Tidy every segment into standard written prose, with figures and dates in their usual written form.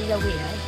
dầu ghẻ ấy.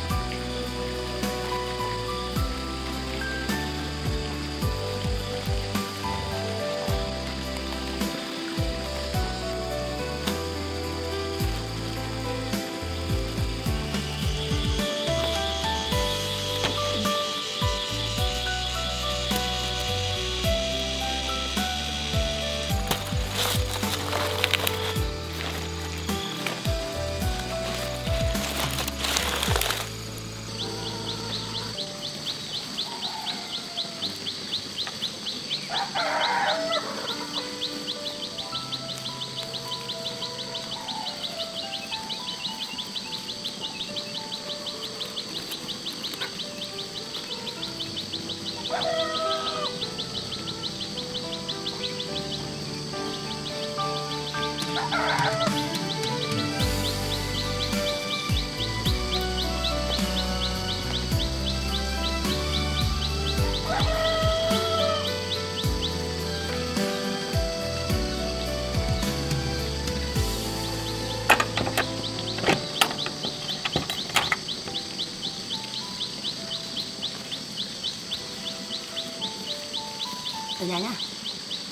Ở nhà nhá,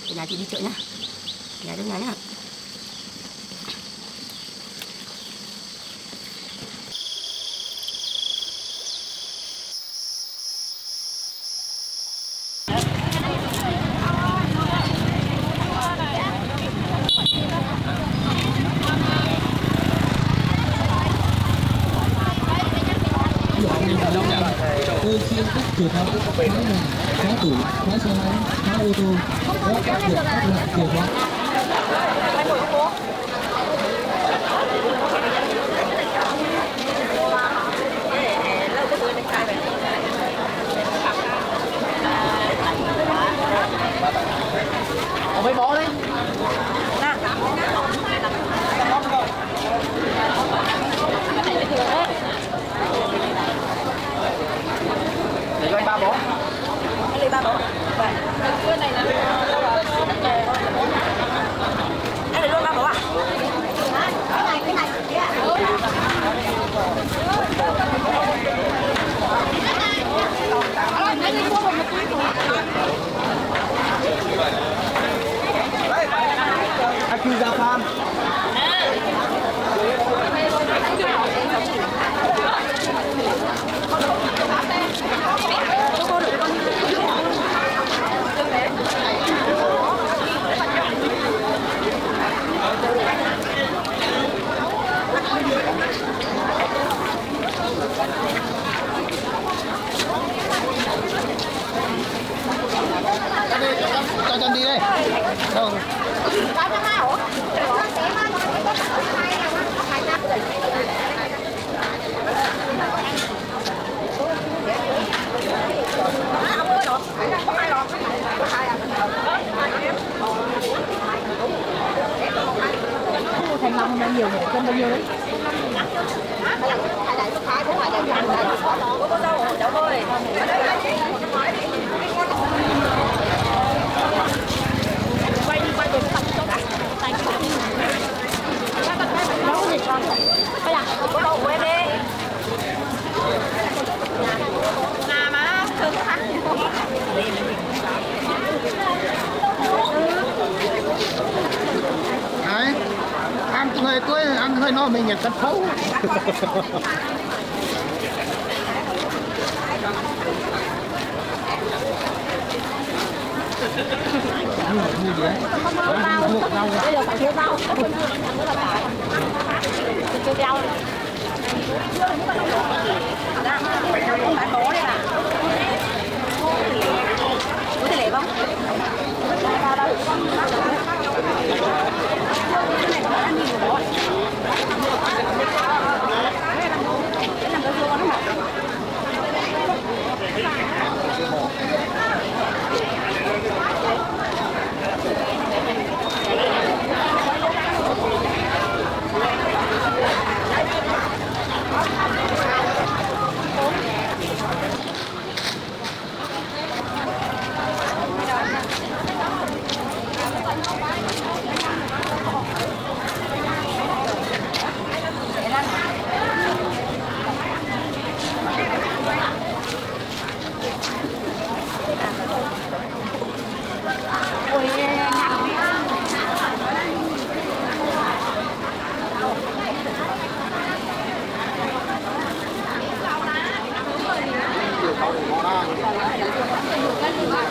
ở nhà chị đi chợ nhá, nhà trong nhà nhá. Tôi khiêng các trường hợp khóa tủ, khóa xe máy, khóa ô tô, khóa các việc các loại chìa khóa. Phải bỏ đấy. Để cho anh ba bó. Anh lấy ba bó. Vâng. Cái này là anh lấy luôn ba bó à? Cái này. Akiza Farm. Cho chân đi đây. Không. Thành lòng bao nhiêu nhỉ? Cân bao nhiêu đấy? Có rau hổ cháu ơi. Quay đi quay về cái chỗ đã. Tay nấu gì con? Đây à? Có rau của em đi. Nhà má thơm quá. Đấy. Ăn hơi cưới, ăn hơi no mình nhận cất khấu. Bây giờ phải thiếu rau. Thiếu rau. Không phải bố đây bà. Có thể lấy không? Cái này có ăn nhiều của bố. Cái làm cái dưa con hả? Thank you.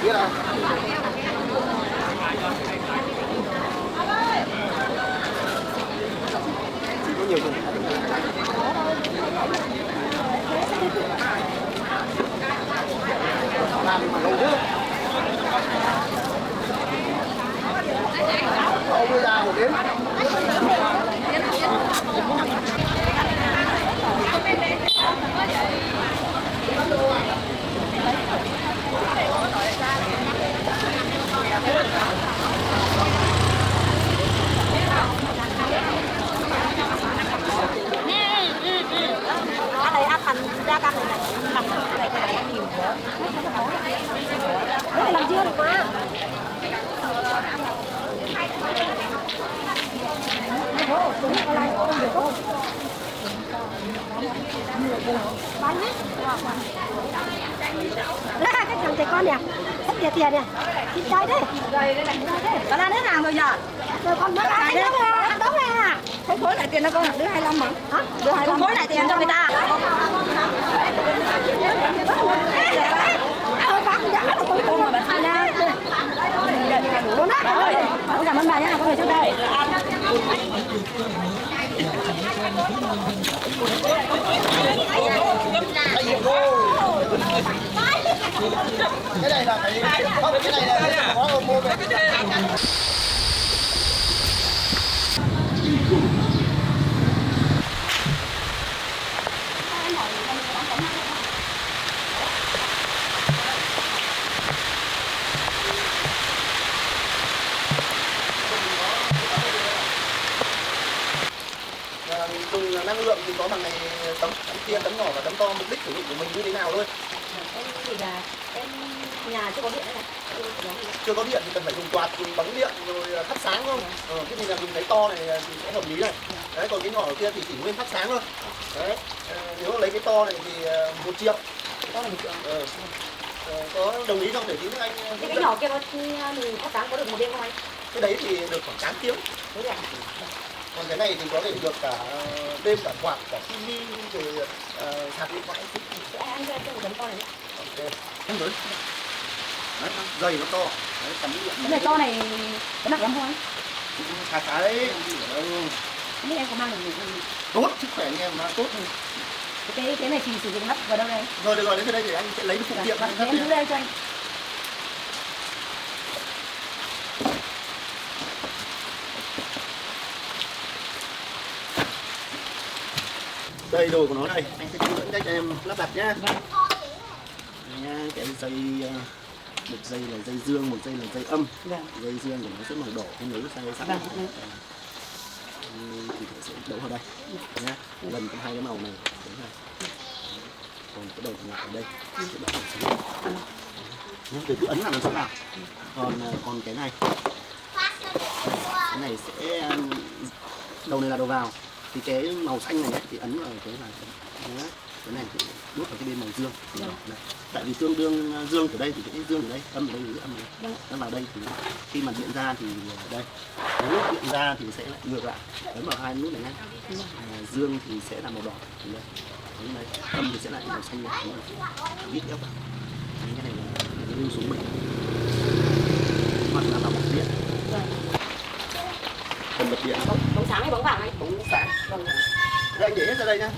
Biết à? Chỉ có nhiều dùng. Làm mà lâu chứ. Ông bây giờ một đến. Ở đây áp thành ra cam này làm này cái nhiều quá. Nó làm chưa được mà. Ra cái thằng trẻ con nè, sắp tiền tiền nè, thịt trái đấy. Bà ra đến hàng rồi nhở? Rồi con mới ăn đó nè, ăn đó nè. Không khối lại tiền cho con, đưa 25 mà. Hả? Đưa 25. Khối lại tiền cho người ta. Bán giá là tôi không mà bán ra. Con á, con cảm ơn bà nhá, có người trước đây. Cái này là phải không, cái này là có mua về. Dùng năng lượng thì có bằng này tấm kia, tấm nhỏ và tấm to, mục đích sử dụng của mình như thế nào thôi. Em thì là em nhà chưa có điện này. Chưa có điện thì cần phải dùng quạt, dùng bóng điện rồi thắp sáng không? Cái này là dùng cái to này thì sẽ hợp lý này. Đấy, còn cái nhỏ ở kia thì chỉ nguyên thắp sáng thôi. Đấy, nếu mà lấy cái to này thì 1 triệu. Đó là 1 triệu. Có đồng ý không để tí nữa anh? Cái nhỏ kia nó mình thắp sáng có được 1 đêm không anh? Cái đấy thì được khoảng 8 tiếng. Đúng rồi. Còn cái này thì có thể được cả đêm, cả quạt, cả tivi rồi sạc điện thoại. Anh cho em một tấm to này. Ok. Không đấy. Đấy, dày nó to. Đấy, tấm điện. Cái này to này có nặng lắm không anh? Khá khá đấy. Không biết em có mang được Tốt, sức khỏe anh em mà tốt. Cái này thì sử dụng lắp vào đâu đây? Rồi được rồi, đến đây thì anh sẽ lấy cái phụ kiện. Em giữ đây cho anh. Đây đồ của nó đây, anh sẽ hướng dẫn cách em lắp đặt nhá. Nha, cái dây một dây là dây dương, một dây là dây âm. Dây dương của nó sẽ màu đỏ, không lấy sang dây sẵn. Thì sẽ đấu vào đây nhá. Lần có 2 cái màu này, còn cái đầu còn lại ở đây sẽ đấu vào nhá. Từ cứ ấn là nó sẽ vào. Còn cái này sẽ đầu này là đầu vào, thì cái màu xanh này thì ấn vào cái này. Cái này thì đút vào cái bên màu dương. Tại vì tương đương dương ở đây thì cái dương ở đây, âm ở đây thì âm ở đây. Nó vào đây thì khi mà điện ra thì đây. Nếu lúc điện ra thì sẽ lại ngược lại. Ấn vào 2 nút này nhé. Dương thì sẽ là màu đỏ. Đây. Đây. Âm thì sẽ lại màu xanh này. Vít ép vào. Cái này là cái lưu xuống mình. Hoặc là vào bật điện. Cần bật điện không? Bóng sáng hay bóng vàng anh? Bóng sáng. Đây anh để hết ra đây nhá.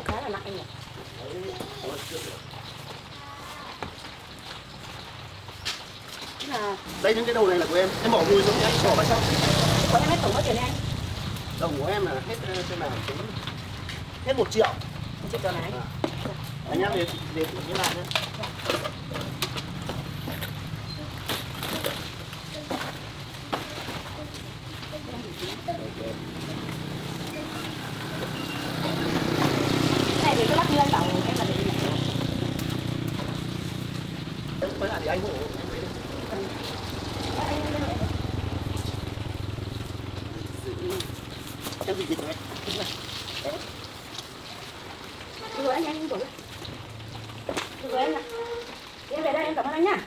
Khá là nặng anh nhỉ? Đây những cái đầu này là của em bỏ mùi xuống nhé, bỏ vào trong. Có em hết tổng bao tiền anh? Đồng của em là hết xem nào tính hết 1 triệu. 1 triệu này. Anh nhá, để cái lại nhé. Cái này thì cái lắc như anh bảo em là để gì? Mới lại thì anh hộ. Em bị dịch rồi. Được rồi anh rồi. Được rồi anh ạ. Em về đây em cảm ơn anh nhá.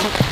Ok.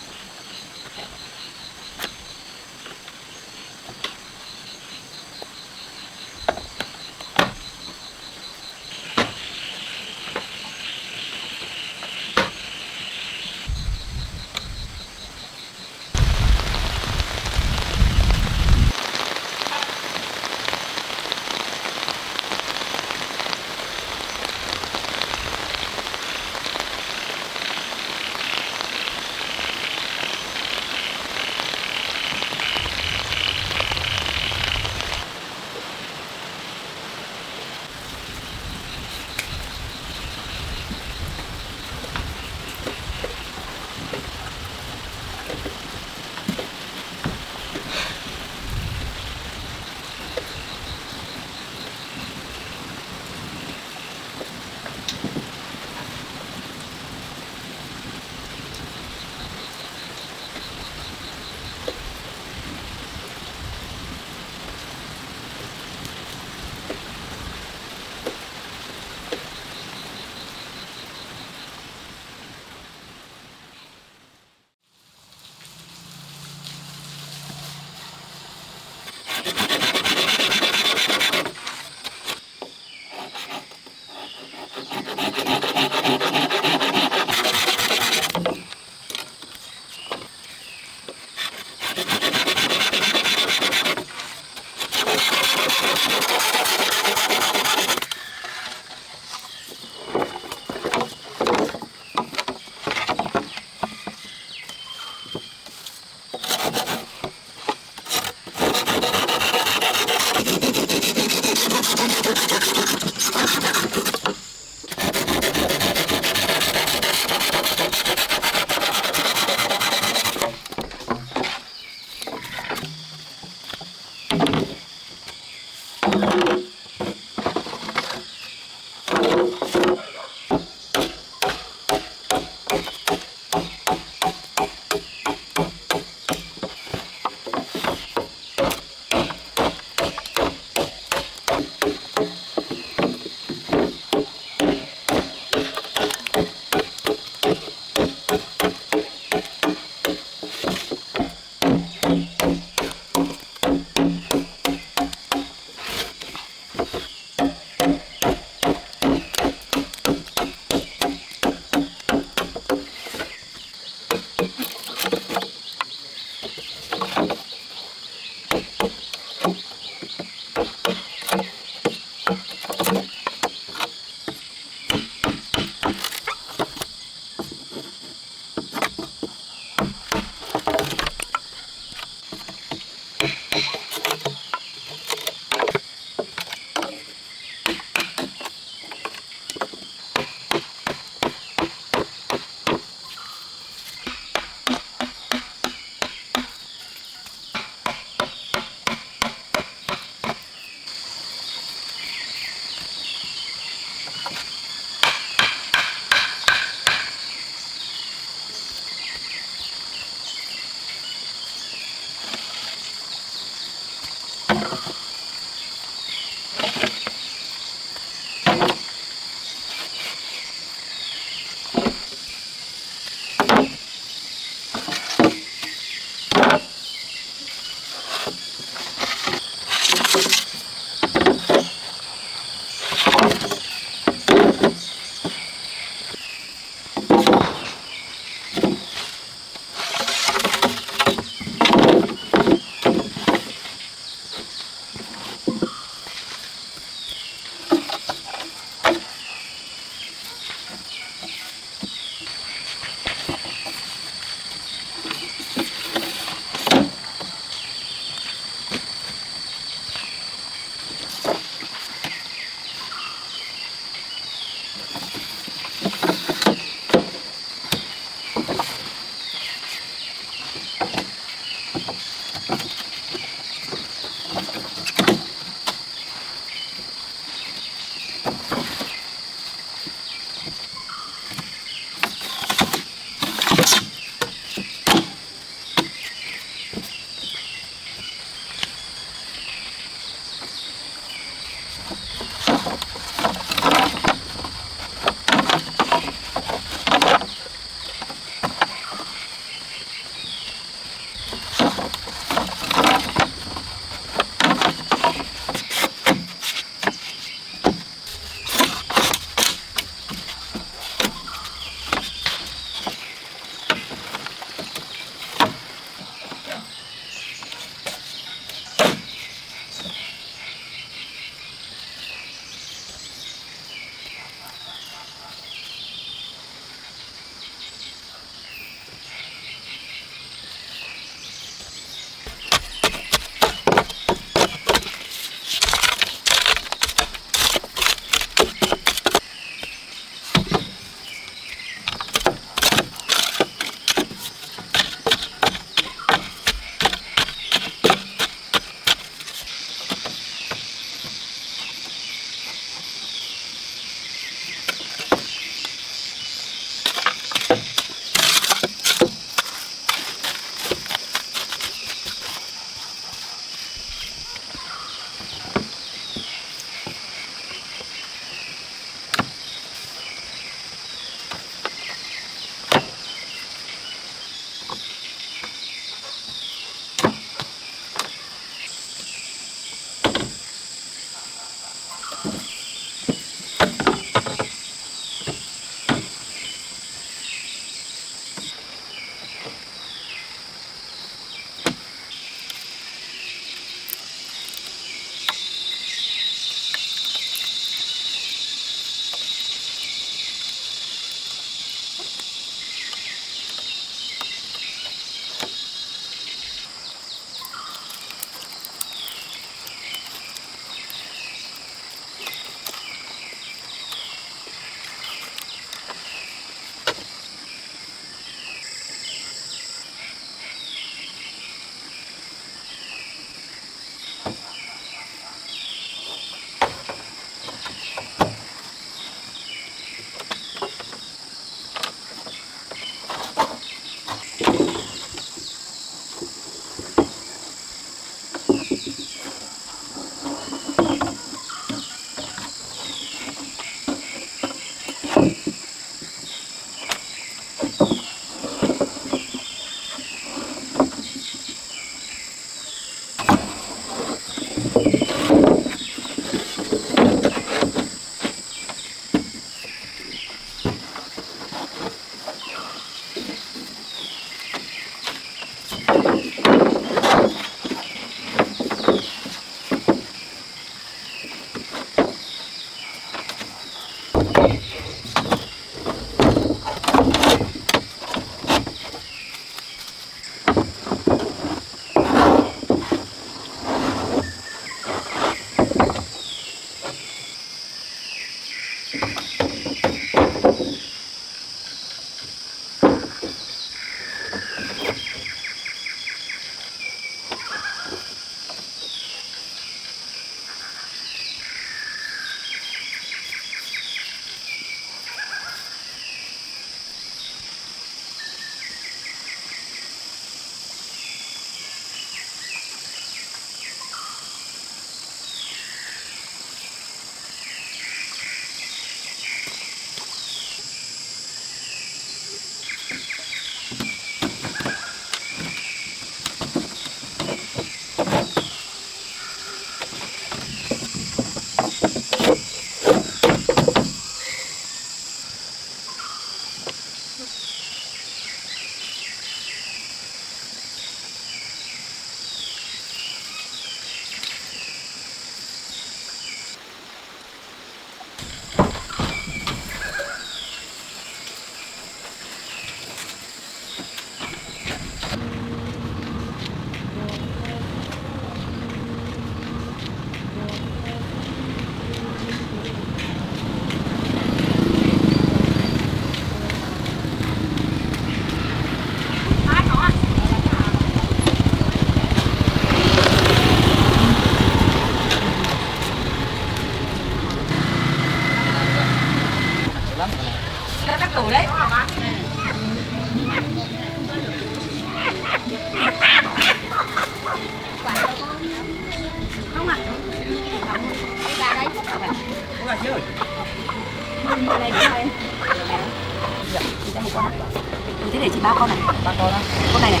chỉ 3 con này. 3 con á. Con này này.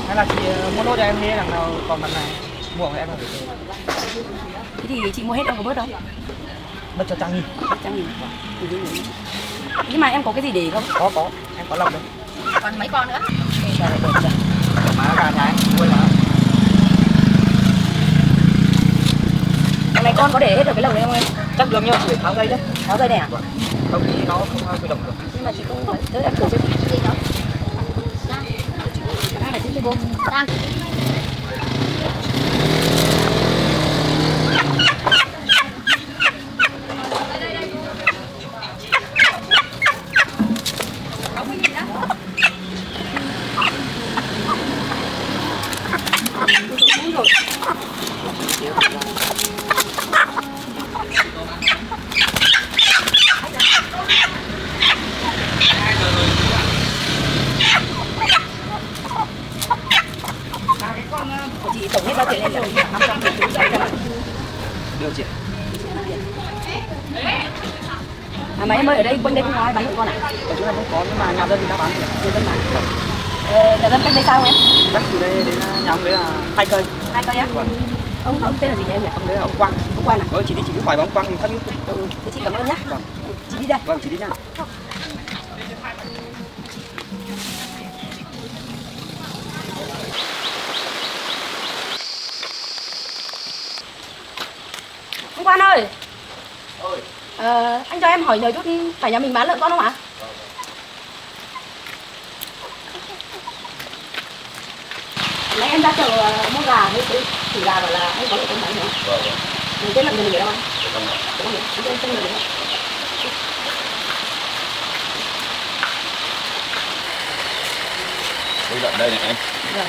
Hay là chị mua nốt cho em thế đằng nào còn đằng này mua của em là được. Thế thì chị mua hết đâu có bớt đâu. Bớt cho 100.000. 100.000. Nhưng mà em có cái gì để không? Có. Em có lồng đấy. Còn mấy con nữa? Má gà nhà anh nuôi mà. Cái này con có để hết được cái lồng này không em? Chắc được nhưng mà phải tháo dây chứ. Tháo dây này à? Không thì nó không quy động được. Nhưng mà chị cũng phải tới em thử xem gì đó. Đang phải chứ cô. Đang. Chị tổng hết bao tiền lên rồi 500 triệu. Được chị. À mà em ơi ở đây quanh đây không ai bán được con à? Ở chỗ này không có nhưng mà nhà dân thì đã bán rồi. Nhà dân bán. Nhà dân cách đây sao em? Chắc từ đây đến nhà ông đấy là 2 cây. 2 cây á? Ông tên là gì em nhỉ? Ông đấy là ông Quang. Ông Quang à? Chị đi chỉ biết hỏi ông Quang phát giúp. Thế chị cảm ơn nhá. Vâng. Chị đi đây. Vâng chị đi nha. Ông Quan ơi. Anh cho em hỏi nhờ chút, phải nhà mình bán lợn con không ạ? Nãy em ra chợ mua gà với chủ gà bảo là anh có lợn con bán không? Vâng. Mình tên lợn mình ở đâu anh? Không được. Anh tên lợn mình. Đây lợn đây này em. Vâng.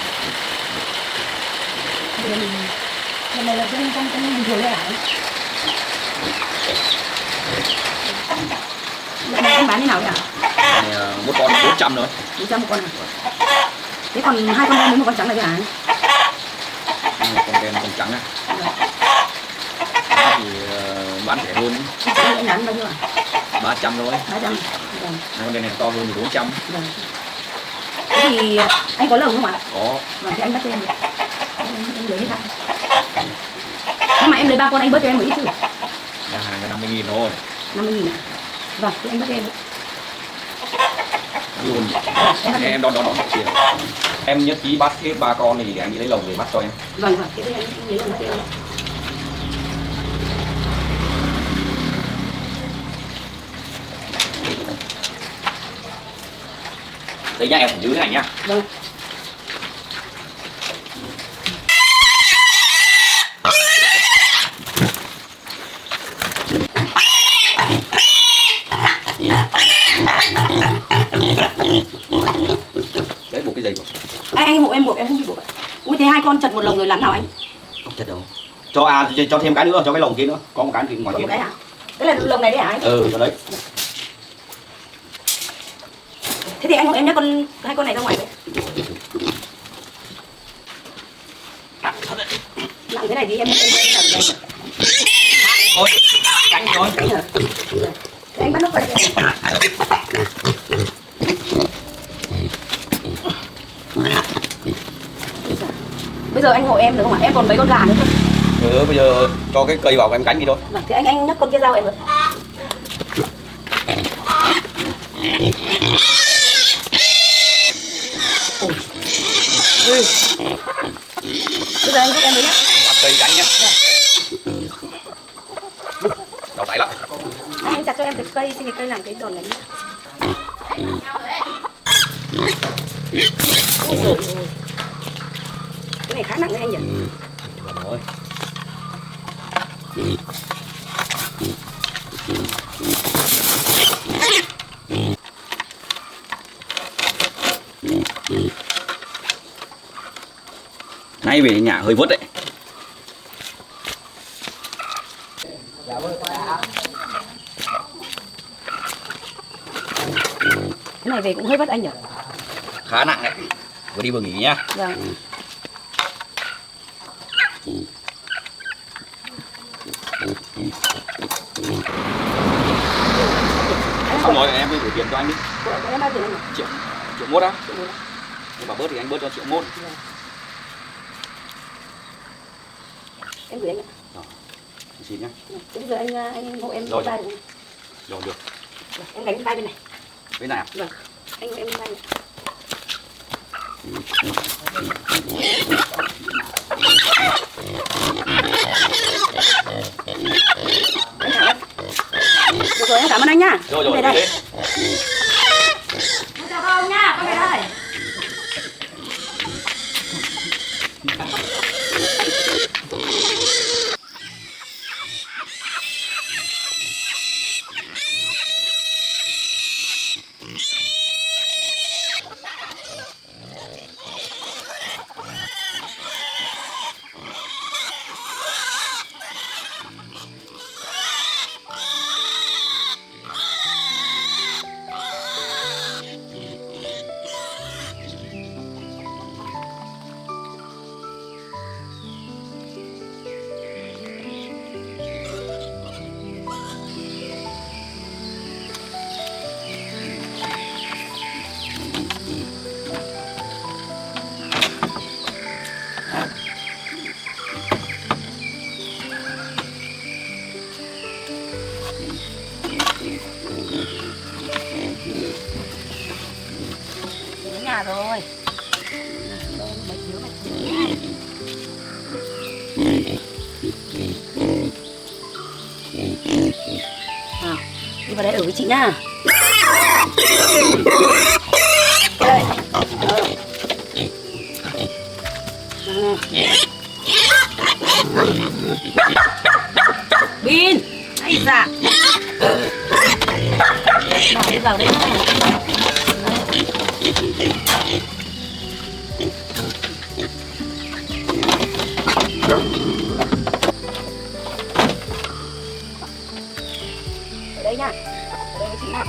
Lần này là trên con bình thường đây hả? Lần này em bán như nào vậy ạ? Này, một con 400 thôi. 400 một con à? Thế còn 2 con đen với một con trắng này vậy hả? Con đen con trắng á. Thì bán rẻ hơn. Em bán bao nhiêu ạ? 300 thôi. 300. Vâng. Con đen này to hơn thì 400. Vâng. Thế thì anh có lồng không ạ? Có. Vâng thì anh bắt cho em. Em lấy hết ạ. Nhưng mà em lấy 3 con anh bớt cho em một ít chứ. Nhà hàng là 50.000 thôi. 50.000 ạ. Vâng thì anh bắt cho em. Luôn. Em đón tiền. Em nhất trí bắt hết 3 con này thì để anh đi lấy lồng về bắt cho em. Vâng vâng, thế thì anh lấy lồng bắt cho em. Đấy nha em phải giữ thế này nhá. Vâng. Đấy buộc cái dây vào. Anh hộ em buộc, em không bị buộc. Ui thế 2 con chật một lồng rồi làm nào anh? Không chết đâu. Cho thêm cái nữa, cho cái lồng kia nữa. Có một cái thì ngoài Có kia. một cái hả? Đấy là lồng này đấy hả anh? Ừ, cho đấy. Thế thì anh hộ em nhé, 2 con này ra ngoài vậy. Nặng thế này thì em làm đây. Thôi, cánh rồi. Thế anh bắt nó vào đây. Bây giờ anh hộ em được không ạ? Em còn mấy con gà nữa thôi. Bây giờ cho cái cây vào em cánh đi thôi. Vâng, thế anh nhấc con kia ra em rồi. Bây giờ anh giúp em với nhé. Bắt cây cánh nhé. Đau tay lắm. Anh chặt cho em cái cây, xin cái cây làm cái đòn này đi. Ôi dồi ôi. Cái này khá nặng đấy anh nhỉ? Rồi. Nay về nhà hơi vất đấy. Cái này về cũng hơi vất anh nhỉ? Khá nặng đấy. Vừa đi vừa nghỉ nhá. Vâng. Xong rồi em gửi tiền cho anh đi. Em bao tiền anh nhỉ? Triệu. triệu mốt á? Nhưng mà bớt thì anh bớt cho triệu mốt. Em gửi anh ạ. Rồi, xin nhá. Bây giờ anh hộ em Rồi, tay được. Rồi được. Rồi, em gánh tay bên này. Bên này à? Vâng. Anh hộ em tay này. Được rồi, em cảm ơn anh nhá. Rồi, về đây. đây. Chào ông nhá, con về đây. Đến nhà rồi. Mấy đứa mày. Nào, đi vào đây ở với chị nhá. Đây. Bin, ai dạ. Nào đi vào đây nhá. Ở đây nha, ở đây với chị nào.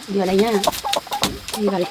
Đưa đây nhá. Đi vào đây.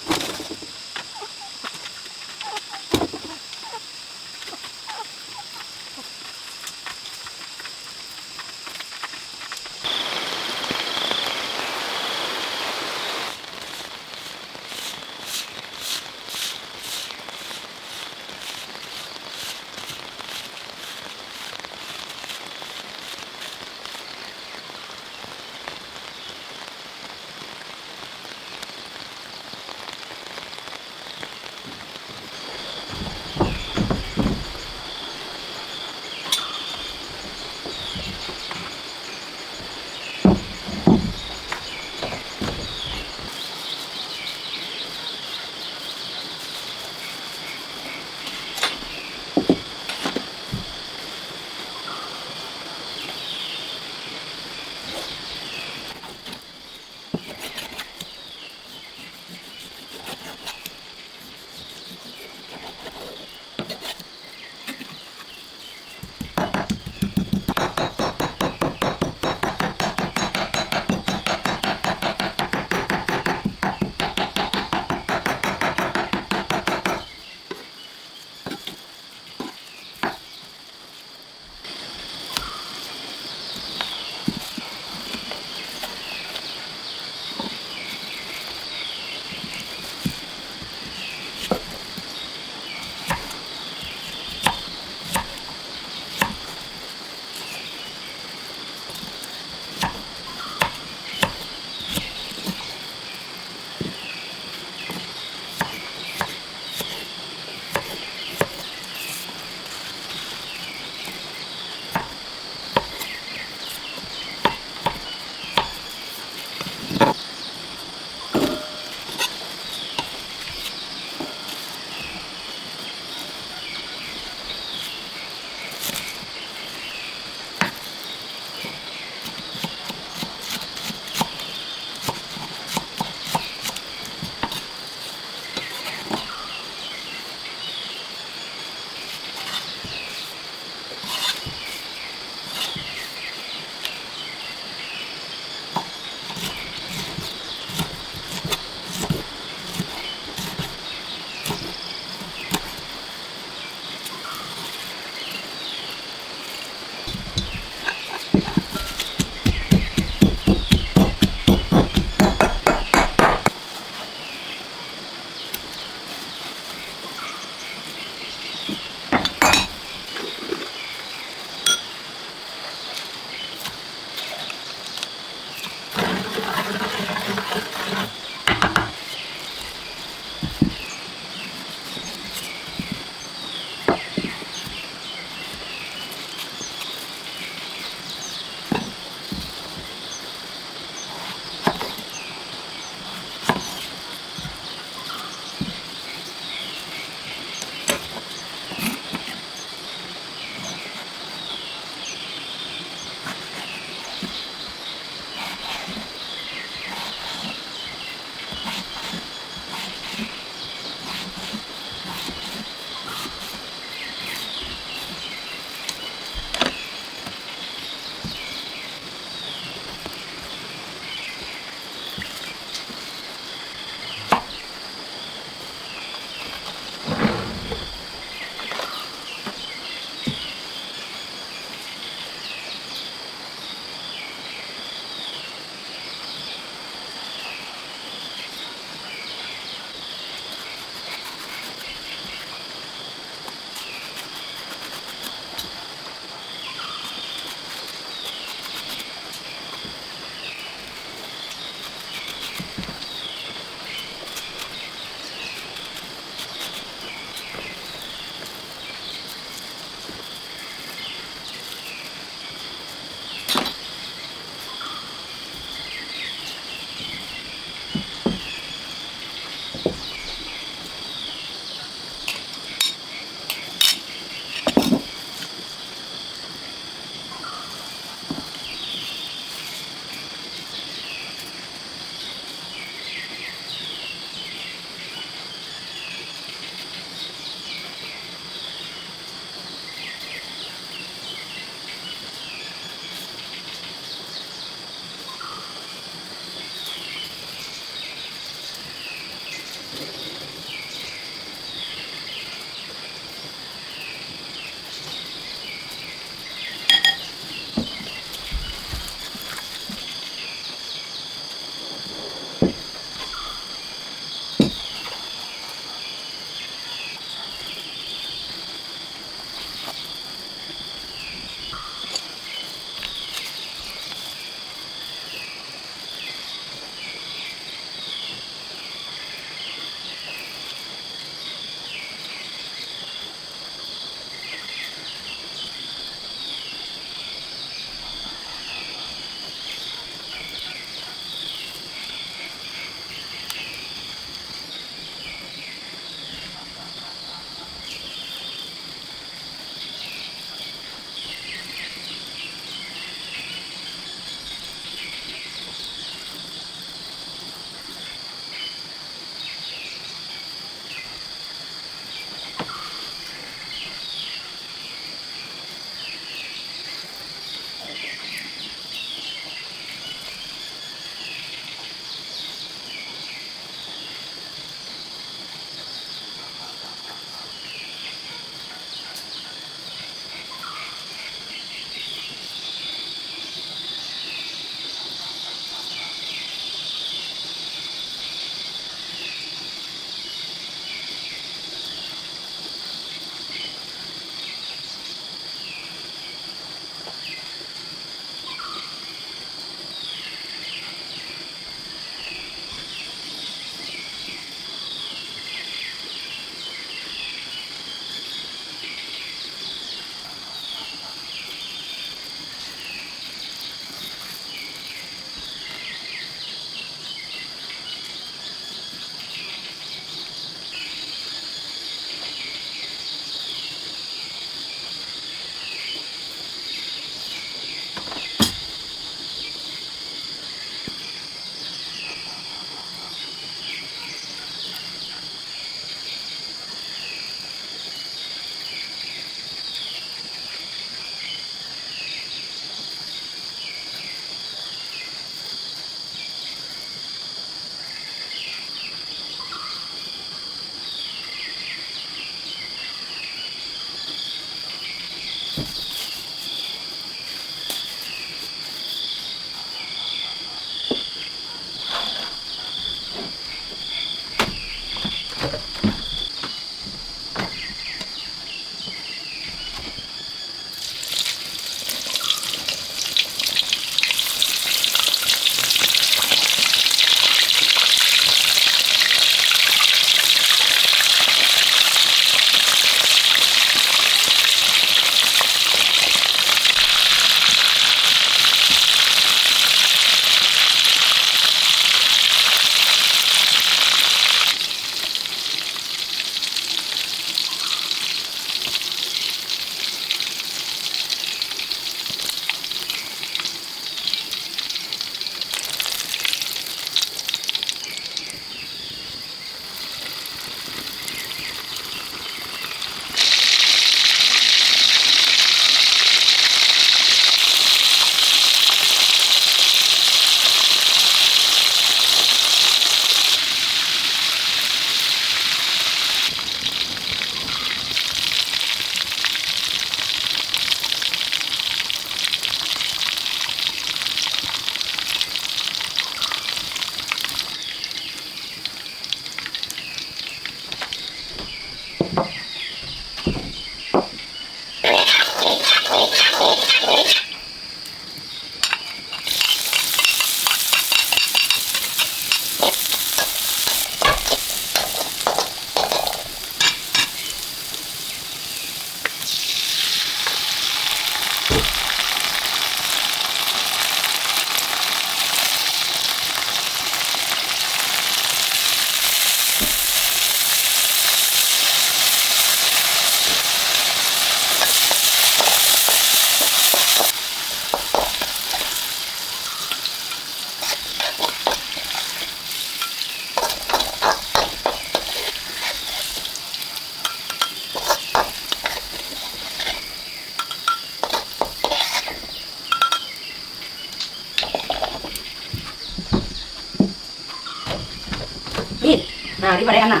Đi, nào đi vào đây ăn nào.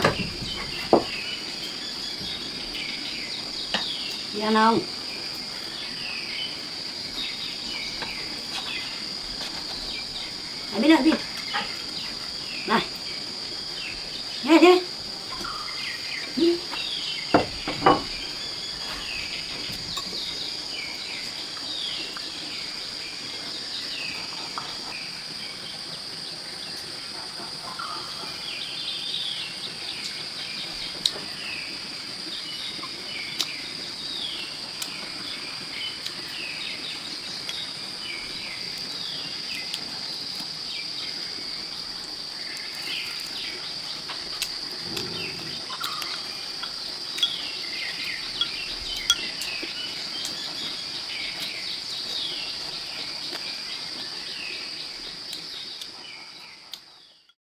Đi ăn không? Này biết rồi đi. Này. Nghe thế. Đi.